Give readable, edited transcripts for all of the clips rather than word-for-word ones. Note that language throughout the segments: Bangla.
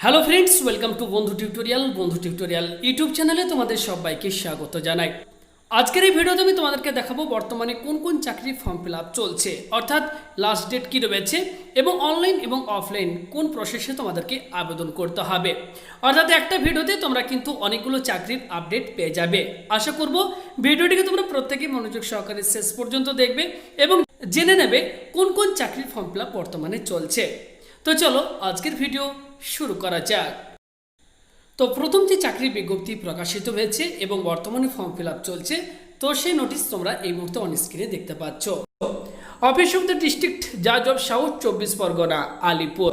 হ্যালো ফ্রেন্ডস, ওয়েলকাম টু বন্ধু টিউটোরিয়াল ইউটিউব চ্যানেলে তোমাদের সবাইকে স্বাগত জানাই। আজকের এই ভিডিওতে আমি তোমাদেরকে দেখাবো বর্তমানে কোন কোন চাকরির ফর্ম ফিল আপ চলছে, অর্থাৎ লাস্ট ডেট কী রয়েছে এবং অনলাইন এবং অফলাইন কোন প্রসেসে তোমাদেরকে আবেদন করতে হবে। অর্থাৎ একটা ভিডিওতে তোমরা কিন্তু অনেকগুলো চাকরির আপডেট পেয়ে যাবে। আশা করব ভিডিওটিকে তোমরা প্রত্যেকেই মনোযোগ সহকারে শেষ পর্যন্ত দেখবে এবং জেনে নেবে কোন কোন চাকরির ফর্ম ফিল আপ বর্তমানে চলছে। তো চলো আজকের ভিডিও শুরু করা যাক। তো প্রথম যে চাকরির বিজ্ঞপ্তি প্রকাশিত হয়েছে এবং বর্তমানে ফর্ম ফিল আপ চলছে, তো সেই নোটিশ তোমরা এই মুহূর্তে অন স্ক্রিনে দেখতে পাচ্ছ। অফিস অফ দ্য ডিস্ট্রিক্ট জাজ অফ সাউথ 24 পরগনা আলিপুর।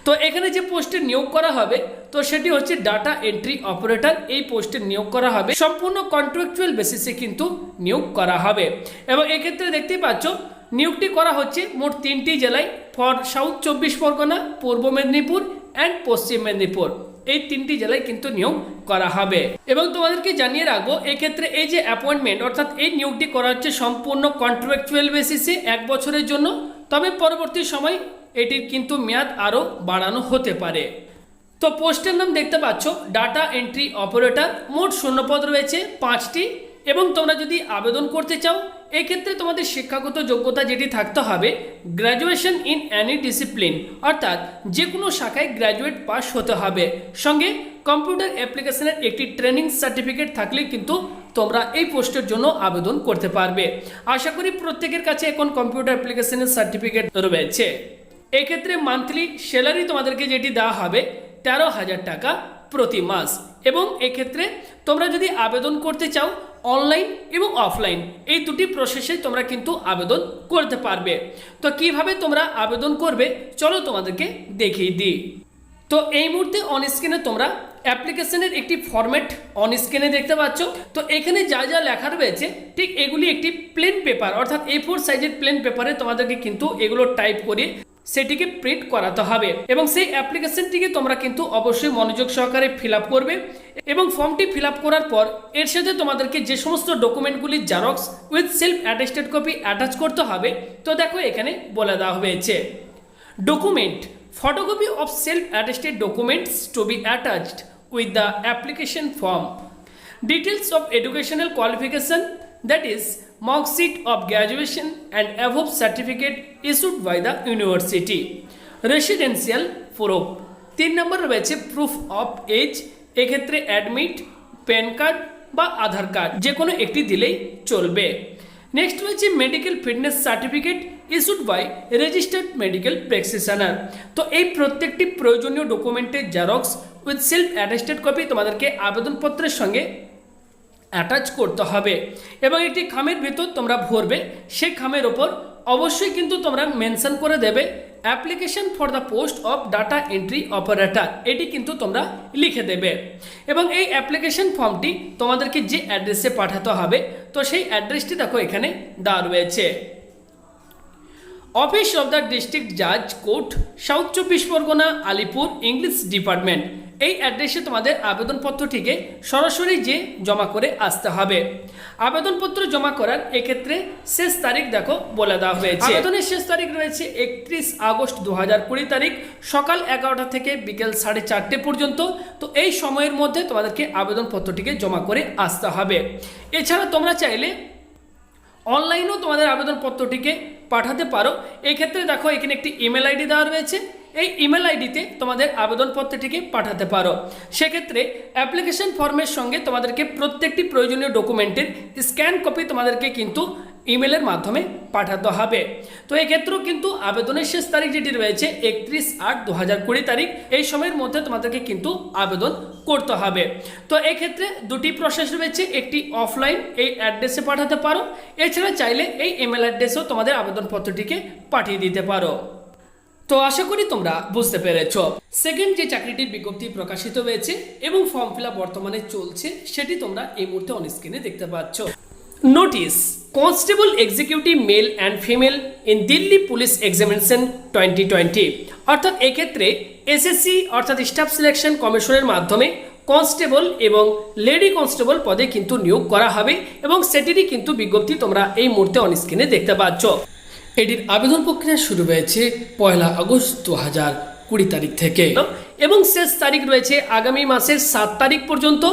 তো এখানে যে পোস্টে নিয়োগ করা হবে তো সেটি হচ্ছে ডাটা এন্ট্রি অপারেটর। এই পোস্টে নিয়োগ করা হবে, সম্পূর্ণ কন্ট্রাকচুয়াল বেসিসে কিন্তু নিয়োগ করা হবে। এবং এক্ষেত্রে দেখতেই পাচ্ছ নিয়োগটি করা হচ্ছে মোট 3টি জেলায়, for south 24 Pargana, Purba Medinipur and পশ্চিম মেদিনীপুর। এই 3টি জেলায় কিন্তু নিয়োগ করা হবে। এবং তোমাদেরকে জানিয়ে রাখবো এক্ষেত্রে এই যে অ্যাপয়েন্টমেন্ট অর্থাৎ এই নিয়োগটি করা হচ্ছে সম্পূর্ণ কন্ট্রাকচুয়াল বেসিসে 1 বছরের জন্য। তবে পরবর্তী সময় এটির কিন্তু মেয়াদ আরও বাড়ানো হতে পারে। তো পোস্টের নাম দেখতে পাচ্ছ ডাটা এন্ট্রি অপারেটর। মোট শূন্যপদ রয়েছে 5টি। এবং তোমরা যদি আবেদন করতে চাও এক্ষেত্রে তোমাদের শিক্ষাগত যোগ্যতা যেটি থাকতে হবে গ্র্যাজুয়েশন ইন অ্যানি ডিসিপ্লিন, অর্থাৎ যে কোনো শাখায় গ্র্যাজুয়েট পাস হতে হবে। সঙ্গে কম্পিউটার অ্যাপ্লিকেশনের একটি ট্রেনিং সার্টিফিকেট থাকলে কিন্তু তোমরা এই পোস্টের জন্য আবেদন করতে পারবে। আশা করি প্রত্যেকের কাছে এখন কম্পিউটার অ্যাপ্লিকেশনের সার্টিফিকেট রয়েছে। এক্ষেত্রে মান্থলি স্যালারি তোমাদেরকে যেটি দেওয়া হবে 13,000 টাকা প্রতি মাস। এবং এক্ষেত্রে তোমরা যদি আবেদন করতে চাও অনলাইন এবং অফলাইন এই দুটি প্রসেসে তোমরা কিন্তু আবেদন করতে পারবে। তো কিভাবে তোমরা আবেদন করবে চলো তোমাদেরকে দেখিয়ে দিই। তো এই মুহূর্তে অন স্ক্রিনে তোমরা অ্যাপ্লিকেশনের একটি ফরম্যাট অন স্ক্রিনে দেখতে পাচ্ছ। তো এখানে যা যা লেখা রয়েছে ঠিক এগুলি একটি প্লেন পেপার অর্থাৎ A4 সাইজের প্লেন পেপারে তোমাদেরকে কিন্তু এগুলো টাইপ করে সেটিকে প্রিন্ট করাতে হবে। এবং সেই অ্যাপ্লিকেশনটিকে তোমরা কিন্তু অবশ্যই মনোযোগ সহকারে ফিল আপ করবে। এবং ফর্মটি ফিল আপ করার পর এর সাথে তোমাদেরকে যে সমস্ত ডকুমেন্টগুলি xerox with self attested copy attach করতে হবে তো দেখো এখানে বলে দেওয়া হয়েছে document photocopy of self-attested documents to be attached with the application form, details of educational qualification, that is mark sheet of graduation and above certificate issued by the university, residential proof। 3 নম্বর রয়েছে প্রুফ অফ এজ। এক্ষেত্রে অ্যাডমিট, প্যান কার্ড বা আধার কার্ড যে কোনো একটি দিলেই চলবে। নেক্সট রয়েছে medical fitness certificate issued by registered medical practitioner. তো এই প্রত্যেকটি প্রয়োজনীয় ডকুমেন্টের xerox with self attested copy তোমাদেরকে আবেদনপত্রের সঙ্গে অ্যাটাচ করতে হবে। এবং একটি খামের ভিতর তোমরা ভরবে, সেই খামের ওপর অবশ্যই কিন্তু তোমরা মেনশন করে দেবে application for the post of data entry operator, এটি কিন্তু তোমরা লিখে দেবে। এবং এই অ্যাপ্লিকেশন ফর্মটি তোমাদেরকে যে অ্যাড্রেসে পাঠাতে হবে তো সেই অ্যাড্রেসটি দেখো এখানে দেওয়া রয়েছে। অফিস অফ দ্য ডিস্ট্রিক্ট জাজ court south 24 Pargana Alipore English department. এই অ্যাড্রেসে তোমাদের আবেদনপত্রটিকে সরাসরি যে জমা করে আসতে হবে। আবেদনপত্র জমা করার এক্ষেত্রে শেষ তারিখ দেখো বলে দেওয়া হয়েছে। আবেদনের শেষ তারিখ রয়েছে 31 আগস্ট 2020 তারিখ, সকাল 11টা থেকে বিকেল 4:30 পর্যন্ত। তো এই সময়ের মধ্যে তোমাদেরকে আবেদনপত্রটিকে জমা করে আসতে হবে। এছাড়া তোমরা চাইলে অনলাইনেও তোমাদের আবেদনপত্রটিকে পাঠাতে পারো। এই ক্ষেত্রে দেখো এখানে একটি ইমেল আইডি দেওয়া রয়েছে, এই ইমেল আইডিতে তোমাদের আবেদনপত্রটিকে পাঠাতে পারো। সেক্ষেত্রে অ্যাপ্লিকেশন ফর্মের সঙ্গে তোমাদেরকে প্রত্যেকটি প্রয়োজনীয় ডকুমেন্টের স্ক্যান কপি তোমাদেরকে কিন্তু ইমেলের মাধ্যমে পাঠাতে হবে। তো এক্ষেত্রেও কিন্তু আবেদনের শেষ তারিখ যেটি রয়েছে 31/8/2020 তারিখ, এই সময়ের মধ্যে তোমাদেরকে কিন্তু আবেদন করতে হবে। তো এক্ষেত্রে দুটি প্রসেস রয়েছে, একটি অফলাইন এই অ্যাড্রেসে পাঠাতে পারো, এছাড়া চাইলে এই ইমেল অ্যাড্রেসেও তোমাদের আবেদনপত্রটিকে পাঠিয়ে দিতে পারো। তো আশা করি তোমরা বুঝতে পেরেছ। সেকেন্ড যে চাকরিটির বিজ্ঞপ্তি প্রকাশিত হয়েছে এবং ফর্ম ফিল আপ বর্তমানে চলছে সেটি তোমরা এই মুহূর্তে অন স্ক্রিনে দেখতে পাচ্ছ। Notice constable executive male and female in Delhi police examination 2020, অর্থাৎ এক্ষেত্রে এসএসসি অর্থাৎ স্টাফ সিলেকশন কমিশনের মাধ্যমে কনস্টেবল এবং লেডি কনস্টেবল পদে কিন্তু নিয়োগ করা হবে এবং সেটিরই কিন্তু বিজ্ঞপ্তি তোমরা এই মুহূর্তে অন স্ক্রিনে দেখতে পাচ্ছ। এটির আবেদন প্রক্রিয়া শুরু হয়েছে 1 আগস্ট 2020 তারিখ থেকে এবং শেষ তারিখ রয়েছে আগামী মাসের 7 তারিখ পর্যন্ত।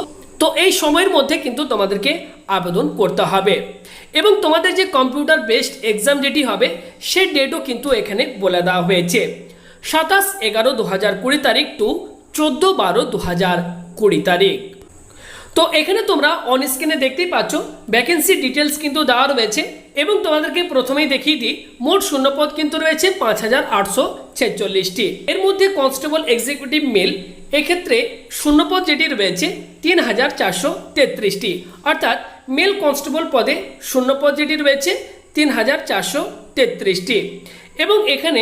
তো এই সময়ের মধ্যে কিন্তু তোমাদেরকে আবেদন করতে হবে এবং তোমাদের যে কম্পিউটার বেসড এক্সাম যেটি হবে সেই ডেটও কিন্তু এখানে বলে দেওয়া হয়েছে 27/11/2020 তারিখ টু 14/12/2020 তারিখ। তো এখানে তোমরা অন স্ক্রিনে দেখতেই পাচ্ছ ভ্যাকেন্সি ডিটেলস কিন্তু দেওয়া রয়েছে এবং তোমাদেরকে প্রথমেই দেখিয়ে দিই মোট শূন্যপদ কিন্তু রয়েছে 5846টি। এর মধ্যে কনস্টেবল এক্সিকিউটিভ মেল এক্ষেত্রে শূন্যপদ যেটি রয়েছে 3433টি, অর্থাৎ মেল কনস্টেবল পদে শূন্যপদ যেটি রয়েছে 3433টি এবং এখানে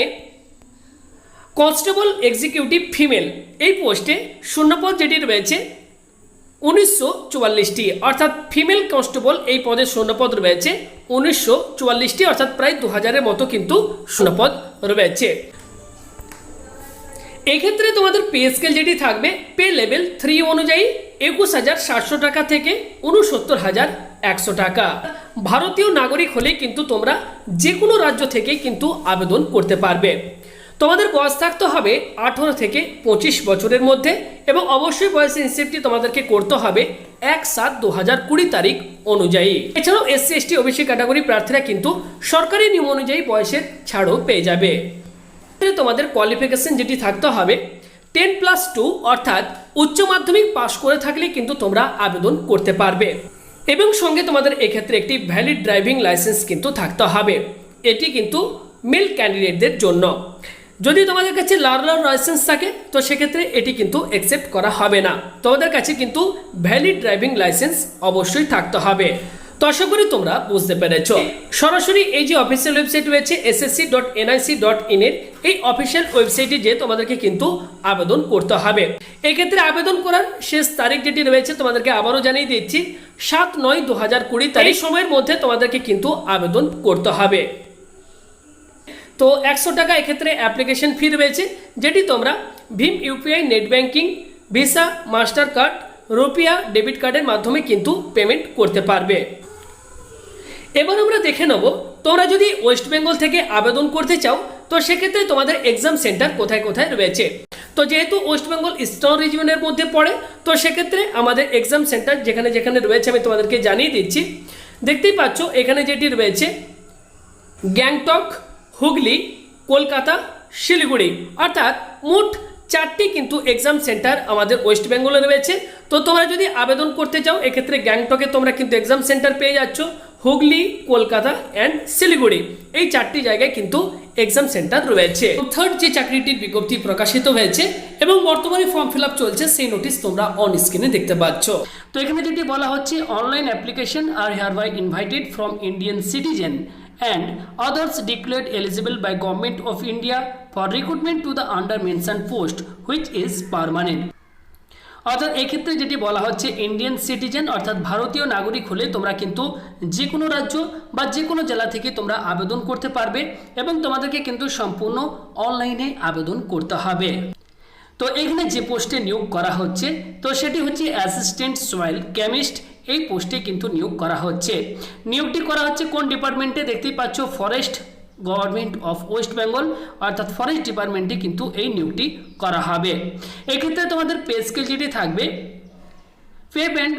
কনস্টেবল এক্সিকিউটিভ ফিমেল এই পোস্টে শূন্যপদ যেটি রয়েছে 1944টি, অর্থাৎ ফিমেল কনস্টেবল এই পদে শূন্যপদ রয়েছে 1944টি, অর্থাৎ প্রায় 2000-এর মতো কিন্তু শূন্যপদ রয়েছে। এক্ষেত্রে তোমাদের পে স্কেল যেটি থাকবে পে লেভেল 3 অনুযায়ী 21700 টাকা থেকে 69100 টাকা। ভারতীয় নাগরিক হলে কিন্তু তোমরা যে কোনো রাজ্য থেকে কিন্তু আবেদন করতে পারবে। তোমাদের বয়স থাকতে হবে 18 থেকে 25 বছরের মধ্যে এবং অবশ্যই বয়সের হিসেবটি তোমাদেরকে করতে হবে 1/7/2020 তারিখ অনুযায়ী। এছাড়াও SC ST OBC ক্যাটাগরি প্রার্থীরা কিন্তু সরকারি নিয়ম অনুযায়ী বয়সের ছাড়ও পেয়ে যাবে। তোমাদের কোয়ালিফিকেশন যেটি থাকতে হবে 10+2 অর্থাৎ উচ্চ মাধ্যমিক পাশ করে থাকলে কিন্তু তোমরা আবেদন করতে পারবে এবং সঙ্গে তোমাদের এক্ষেত্রে একটি ভ্যালিড ড্রাইভিং লাইসেন্স কিন্তু থাকতে হবে। এটি কিন্তু মেল ক্যান্ডিডেটদের জন্য। যদি তোমাদের কাছে লার্নার লাইসেন্স থাকে তো সেক্ষেত্রে এটি কিন্তু অ্যাকসেপ্ট করা হবে না। তোমাদের কাছে কিন্তু ভ্যালিড ড্রাইভিং লাইসেন্স অবশ্যই থাকতে হবে। তো আশা করি তোমরা বুঝতে পেরেছ। সরাসরি এই যে অফিসিয়াল ওয়েবসাইট রয়েছে ssc.nic.in এর এই অফিসিয়াল ওয়েবসাইটে যে তোমাদেরকে কিন্তু আবেদন করতে হবে। এক্ষেত্রে আবেদন করার শেষ তারিখ যেটি রয়েছে তোমাদেরকে আবারও জানিয়ে দিচ্ছি 7/9/2020 তারিখ সময়ের মধ্যে তোমাদেরকে কিন্তু আবেদন করতে হবে। তো 100 টাকা এক্ষেত্রে অ্যাপ্লিকেশন ফি রয়েছে যেটি তোমরা ভীম UPI net banking Visa master card RuPay debit কার্ডের মাধ্যমে কিন্তু পেমেন্ট করতে পারবে। এবার আমরা দেখে নেব তোমরা যদি ওয়েস্ট বেঙ্গল থেকে আবেদন করতে চাও তো সেক্ষেত্রে তোমাদের এক্সাম সেন্টার কোথায় কোথায় রয়েছে। তো যেহেতু ওয়েস্ট বেঙ্গল ইস্টার্ন রিজিয়নের মধ্যে পড়ে তো সেক্ষেত্রে আমাদের এক্সাম সেন্টার যেখানে যেখানে রয়েছে আমি তোমাদেরকে জানিয়ে দিচ্ছি। দেখতেই পাচ্ছ এখানে যেটি রয়েছে গ্যাংটক, হুগলি, কলকাতা, শিলিগুড়ি, অর্থাৎ মোট 4টি কিন্তু এক্সাম সেন্টার আমাদের ওয়েস্ট বেঙ্গলে রয়েছে। তো তোমরা যদি আবেদন করতে চাও এক্ষেত্রে গ্যাংটকে তোমরা কিন্তু এক্সাম সেন্টার পেয়ে যাচ্ছ, হুগলি, কলকাতা অ্যান্ড শিলিগুড়ি এই 4টি জায়গায় কিন্তু এক্সাম সেন্টার রয়েছে। থার্ড যে চাকরিটির বিজ্ঞপ্তি প্রকাশিত হয়েছে এবং বর্তমানে ফর্ম ফিল আপ চলছে সেই নোটিশ তোমরা অন স্ক্রিনে দেখতে পাচ্ছ। তো এখানে যেটি বলা হচ্ছে online application are hereby invited from Indian citizen and others declared eligible by Government of India for recruitment to the under mentioned post which is permanent। অর্থাৎ এক্ষেত্রে যেটি বলা হচ্ছে ইন্ডিয়ান সিটিজেন অর্থাৎ ভারতীয় নাগরিক হলে তোমরা কিন্তু যে কোনো রাজ্য বা যে কোনো জেলা থেকে তোমরা আবেদন করতে পারবে এবং তোমাদেরকে কিন্তু সম্পূর্ণ অনলাইনে আবেদন করতে হবে। তো এখানে যে পোস্টে নিয়োগ করা হচ্ছে তো সেটি হচ্ছে অ্যাসিস্ট্যান্ট সয়েল কেমিস্ট এই পোস্টে কিন্তু নিয়োগ করা হচ্ছে। নিয়োগটি করা হচ্ছে কোন ডিপার্টমেন্টে দেখতেই পাচ্ছ forest government of West Bengal অর্থাৎ ফরেস্ট ডিপার্টমেন্টে কিন্তু এই নিয়োগটি করা হবে। এক্ষেত্রে তোমাদের পে স্কেল যেটি থাকবে পে ব্যান্ড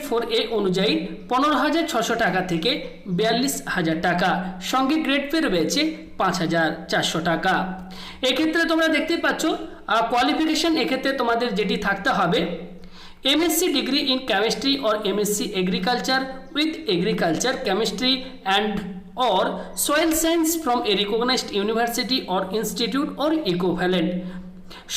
4A অনুযায়ী 15,600 টাকা থেকে 42,000 টাকা, সঙ্গে গ্রেড পে রয়েছে 5,400 টাকা। এক্ষেত্রে তোমরা দেখতে পাচ্ছ কোয়ালিফিকেশন এক্ষেত্রে তোমাদের যেটি থাকতে হবে MSc degree in chemistry or MSc agriculture with agriculture chemistry and or soil science from a recognized university or institute or equivalent,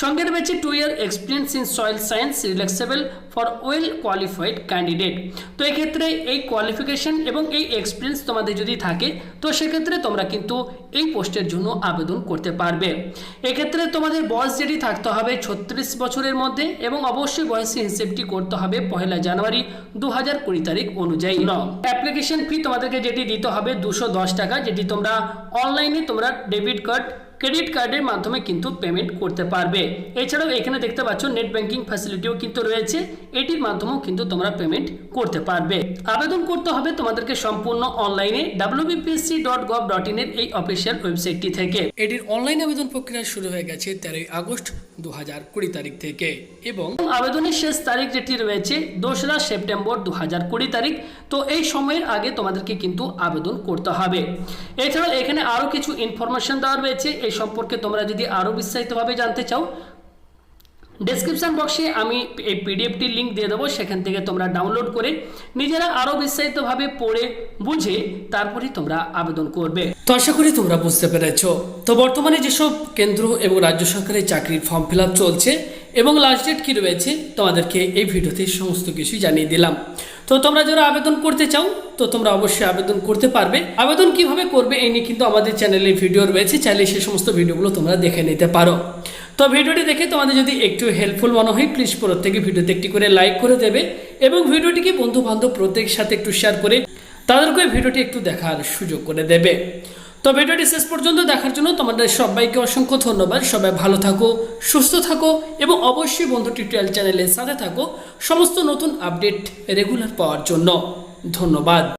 সঙ্গে রয়েছে 2 year experience in soil science relaxable for well qualified candidate. তো এক্ষেত্রে এই কোয়ালিফিকেশন এবং এই এক্সপিরিয়েন্স তোমাদের যদি থাকে তো সেক্ষেত্রে তোমরা কিন্তু এই পোস্টের জন্য আবেদন করতে পারবে। এক্ষেত্রে তোমাদের বয়স যেটি থাকতে হবে 36 বছরের মধ্যে এবং অবশ্যই বয়সের হিসেবটি করতে হবে 1 জানুয়ারি 2020 তারিখ অনুযায়ী। অ্যাপ্লিকেশন ফি তোমাদেরকে যেটি দিতে হবে 210 টাকা, যেটি তোমরা অনলাইনে তোমরা ডেবিট কার্ড ক্রেডিট কার্ডের মাধ্যমে কিন্তু পেমেন্ট করতে পারবে। এছাড়াও এখানে দেখতে পাচ্ছ নেট ব্যাংকিং ফ্যাসিলিটিও কিন্তু রয়েছে, এটির মাধ্যমেও কিন্তু তোমরা পেমেন্ট করতে পারবে। আবেদন করতে হবে তোমাদেরকে সম্পূর্ণ অনলাইনে wbpsc.gov.in এর এই অফিসিয়াল ওয়েবসাইটটি থেকে। এটির অনলাইন আবেদন প্রক্রিয়া শুরু হয়ে গেছে 13 আগস্ট 2020 তারিখ থেকে এবং আবেদনের শেষ তারিখ যেটি রয়েছে 2রা সেপ্টেম্বর 2020 তারিখ। তো এই সময়ের আগে তোমাদেরকে কিন্তু আবেদন করতে হবে। এছাড়াও এখানে আরও কিছু ইনফরমেশন দেওয়া রয়েছে, এই সম্পর্কে তোমরা যদি আরও বিস্তারিতভাবে জানতে চাও ডেসক্রিপশন বক্সে আমি এই পিডিএফটির লিঙ্ক দিয়ে দেবো, সেখান থেকে তোমরা ডাউনলোড করে নিজেরা আরও বিস্তারিতভাবে পড়ে বুঝে তারপরে তোমরা আবেদন করবে। তো আশা করি তোমরা বুঝতে পেরেছো। তো বর্তমানে যেসব কেন্দ্র এবং রাজ্য সরকারের চাকরির ফর্ম ফিল আপ চলছে এবং লাস্ট ডেট কী রয়েছে তোমাদেরকে এই ভিডিওতে সমস্ত কিছুই জানিয়ে দিলাম। তো তোমরা যারা আবেদন করতে চাও তো তোমরা অবশ্যই আবেদন করতে পারবে। আবেদন কিভাবে করবে এই নিয়ে কিন্তু আমাদের চ্যানেলে ভিডিও রয়েছে, চাইলে সেই সমস্ত ভিডিওগুলো তোমরা দেখে নিতে পারো। তো ভিডিওটি দেখে তোমাদের যদি একটু হেল্পফুল মনে হয় প্লিজ প্রত্যেকে ভিডিওতে একটি করে লাইক করে দেবে এবং ভিডিওটিকে বন্ধু বান্ধব প্রত্যেকের সাথে একটু শেয়ার করে তাদেরকে ভিডিওটি একটু দেখার সুযোগ করে দেবে। তো ভিডিওটি শেষ পর্যন্ত দেখার জন্য তোমাদের সবাইকে অসংখ্য ধন্যবাদ। সবাই ভালো থাকো, সুস্থ থাকো এবং অবশ্যই বন্ধু টিউটোরিয়াল চ্যানেলের সাথে থাকো সমস্ত নতুন আপডেট রেগুলার পাওয়ার জন্য। ধন্যবাদ।